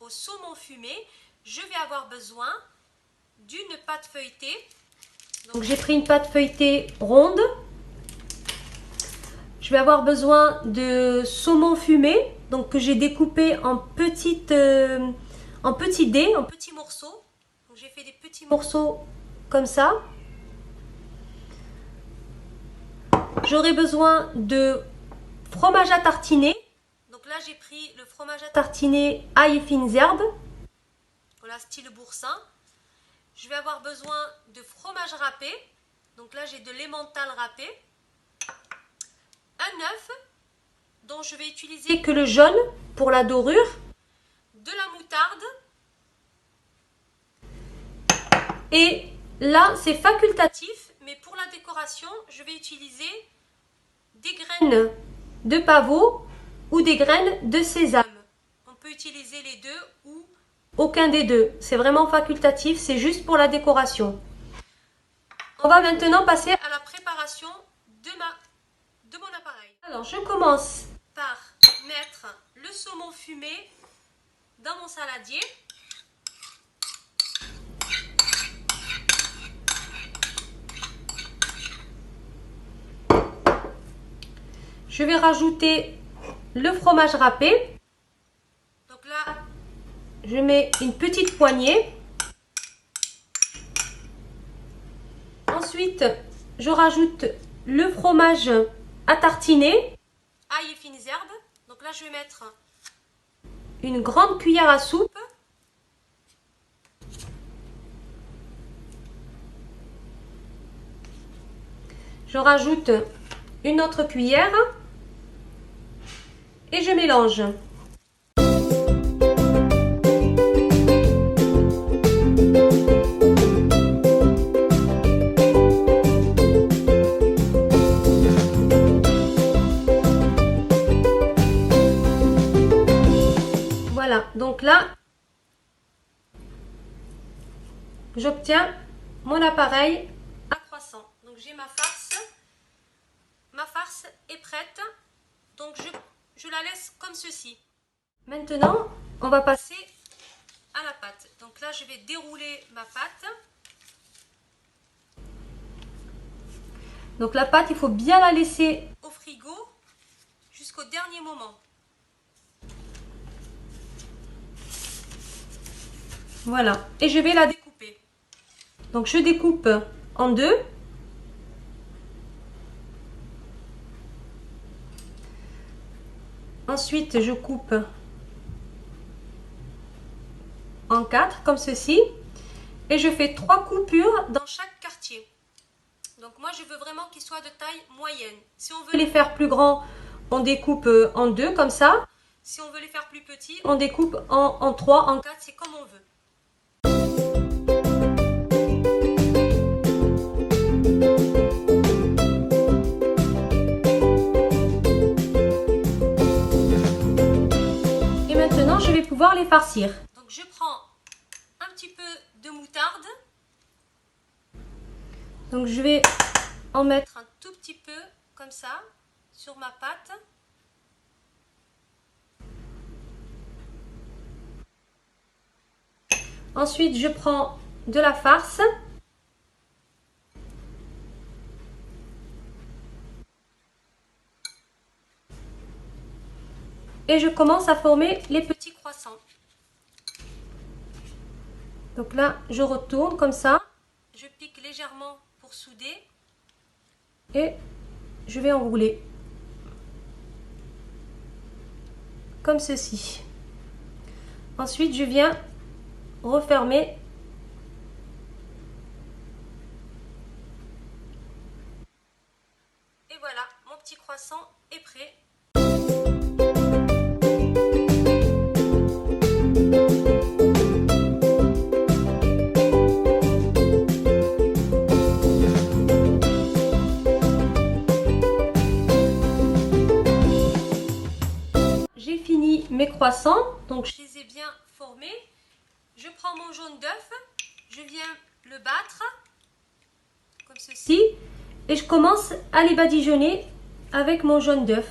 au saumon fumé, je vais avoir besoin d'une pâte feuilletée. Donc j'ai pris une pâte feuilletée ronde. Je vais avoir besoin de saumon fumé, donc que j'ai découpé en petits dés, en petits morceaux. Donc j'ai fait des petits morceaux comme ça. J'aurai besoin de fromage à tartiner. Donc là j'ai pris le fromage à tartiner ail et fines herbes. Voilà, style boursin. Je vais avoir besoin de fromage râpé. Donc là j'ai de l'emmental râpé. Un œuf dont je vais utiliser que le jaune pour la dorure. De la moutarde. Et là c'est facultatif, mais pour la décoration je vais utiliser des graines de pavot ou des graines de sésame. On peut utiliser les deux ou aucun des deux. C'est vraiment facultatif, c'est juste pour la décoration. On va maintenant passer à la préparation de mon appareil. Alors je commence par mettre le saumon fumé dans mon saladier. Je vais rajouter le fromage râpé. Donc là, je mets une petite poignée. Ensuite, je rajoute le fromage à tartiner, ail et fines herbes. Donc là, je vais mettre une grande cuillère à soupe. Je rajoute une autre cuillère. Et je mélange. Voilà, donc là, j'obtiens mon appareil à croissant. Donc j'ai ma farce. Ma farce est prête. Donc je la laisse comme ceci. Maintenant, on va passer à la pâte. Donc là, je vais dérouler ma pâte. Donc la pâte, il faut bien la laisser au frigo jusqu'au dernier moment. Voilà, et je vais la découper. Donc je découpe en deux. Ensuite, je coupe en 4 comme ceci. Et je fais 3 coupures dans chaque quartier. Donc moi, je veux vraiment qu'ils soient de taille moyenne. Si on veut les faire plus grands, on découpe en 2 comme ça. Si on veut les faire plus petits, on découpe en 3, en 4, c'est comme on veut. Je vais pouvoir les farcir. Donc je prends un petit peu de moutarde. Donc je vais en mettre un tout petit peu comme ça sur ma pâte. Ensuite je prends de la farce. Et je commence à former les petits croissants. Donc là, je retourne comme ça. Je pique légèrement pour souder. Et je vais enrouler. Comme ceci. Ensuite, je viens refermer. Et voilà, mon petit croissant est prêt. Mes croissants, donc je les ai bien formés. Je prends mon jaune d'œuf, je viens le battre comme ceci et je commence à les badigeonner avec mon jaune d'œuf.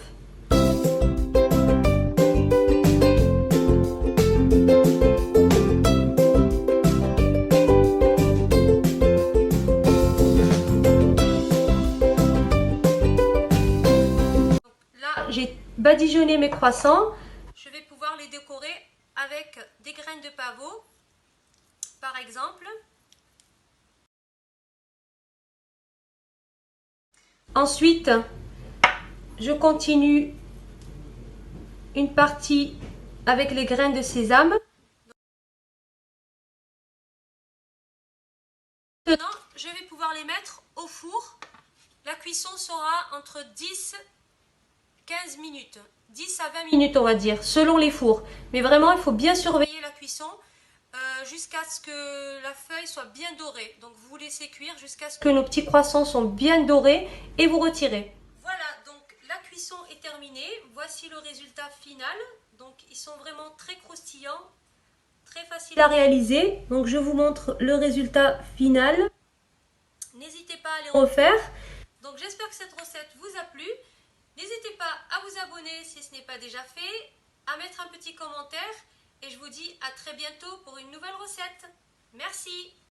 badigeonner mes croissants, je vais pouvoir les décorer avec des graines de pavot, par exemple. Ensuite, je continue une partie avec les graines de sésame. Maintenant, je vais pouvoir les mettre au four. La cuisson sera entre 10-15 minutes. 10 à 20 minutes, on va dire, selon les fours. Mais vraiment, il faut bien surveiller la cuisson jusqu'à ce que la feuille soit bien dorée. Donc, vous laissez cuire jusqu'à ce que nos petits croissants sont bien dorés et vous retirez. Voilà, donc la cuisson est terminée. Voici le résultat final. Donc, ils sont vraiment très croustillants, très faciles à réaliser. Donc, je vous montre le résultat final. N'hésitez pas à les refaire. Donc, j'espère que cette recette vous a plu. N'hésitez pas à vous abonner si ce n'est pas déjà fait, à mettre un petit commentaire et je vous dis à très bientôt pour une nouvelle recette. Merci!